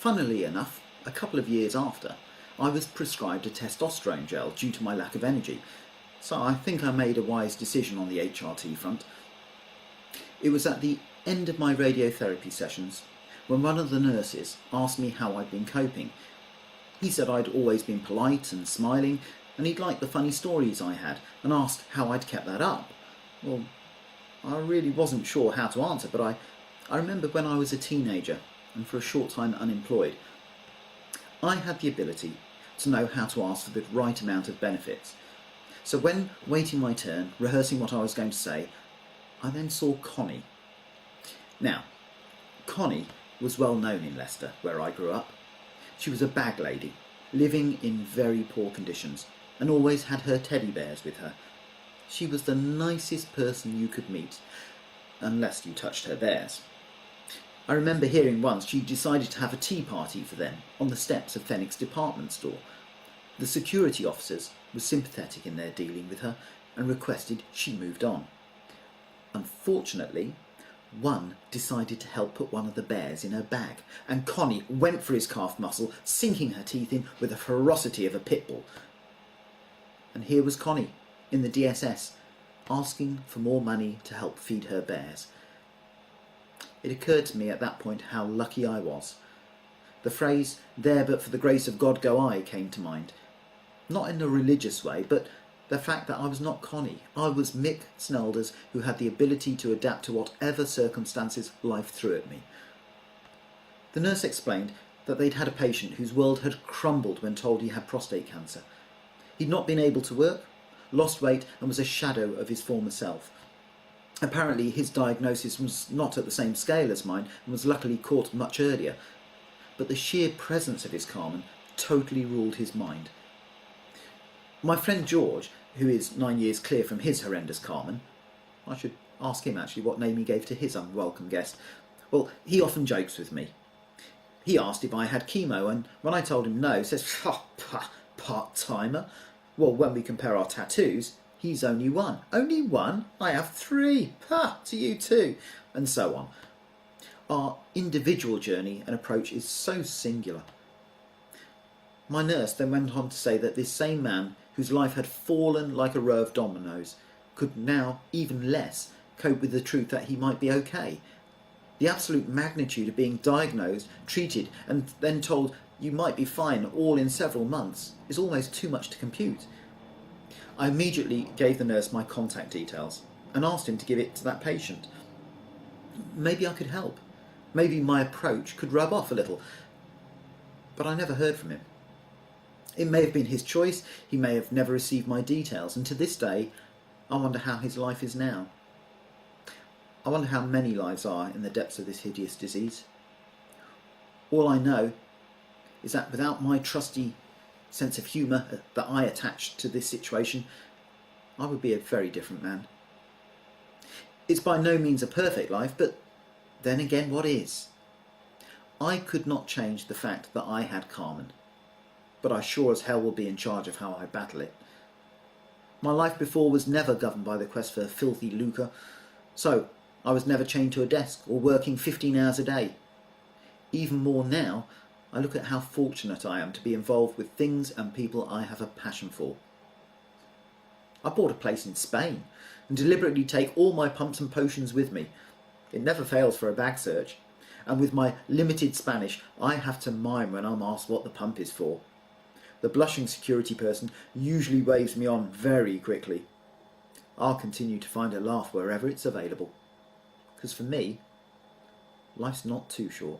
Funnily enough, a couple of years after, I was prescribed a testosterone gel due to my lack of energy, so I think I made a wise decision on the HRT front. It was at the end of my radiotherapy sessions when one of the nurses asked me how I'd been coping. He said I'd always been polite and smiling, and he'd liked the funny stories I had, and asked how I'd kept that up. Well, I really wasn't sure how to answer, but I remember when I was a teenager and for a short time unemployed, I had the ability to know how to ask for the right amount of benefits. So when waiting my turn, rehearsing what I was going to say, I then saw Connie. Now, Connie was well known in Leicester, where I grew up. She was a bag lady, living in very poor conditions, and always had her teddy bears with her. She was the nicest person you could meet, unless you touched her bears. I remember hearing once she decided to have a tea party for them on the steps of Fenwick's department store. The security officers were sympathetic in their dealing with her and requested she moved on. Unfortunately, one decided to help put one of the bears in her bag, and Connie went for his calf muscle, sinking her teeth in with the ferocity of a pit bull. And here was Connie, in the DSS, asking for more money to help feed her bears. It occurred to me at that point how lucky I was. The phrase, "there but for the grace of God go I," came to mind. Not in a religious way, but the fact that I was not Connie. I was Mick Snelders, who had the ability to adapt to whatever circumstances life threw at me. The nurse explained that they'd had a patient whose world had crumbled when told he had prostate cancer. He'd not been able to work, lost weight, and was a shadow of his former self. Apparently his diagnosis was not at the same scale as mine and was luckily caught much earlier, but the sheer presence of his Carmen totally ruled his mind. My friend George, who is 9 years clear from his horrendous Carmen, I should ask him actually what name he gave to his unwelcome guest, well, he often jokes with me. He asked if I had chemo, and when I told him no, says, "Oh, part-timer. Well, when we compare our tattoos, he's only one. Only one? I have 3. Ha! To you too." And so on. Our individual journey and approach is so singular. My nurse then went on to say that this same man, whose life had fallen like a row of dominoes, could now, even less, cope with the truth that he might be okay. The absolute magnitude of being diagnosed, treated, and then told you might be fine all in several months is almost too much to compute. I immediately gave the nurse my contact details and asked him to give it to that patient. Maybe I could help. Maybe my approach could rub off a little. But I never heard from him. It may have been his choice, he may have never received my details, and to this day, I wonder how his life is now. I wonder how many lives are in the depths of this hideous disease. All I know is that without my trusty sense of humour that I attached to this situation, I would be a very different man. It's by no means a perfect life, but then again, what is? I could not change the fact that I had Carmen, but I sure as hell will be in charge of how I battle it. My life before was never governed by the quest for filthy lucre, so I was never chained to a desk or working 15 hours a day. Even more now, I look at how fortunate I am to be involved with things and people I have a passion for. I bought a place in Spain and deliberately take all my pumps and potions with me. It never fails for a bag search, and with my limited Spanish, I have to mime when I'm asked what the pump is for. The blushing security person usually waves me on very quickly. I'll continue to find a laugh wherever it's available, because for me, life's not too short.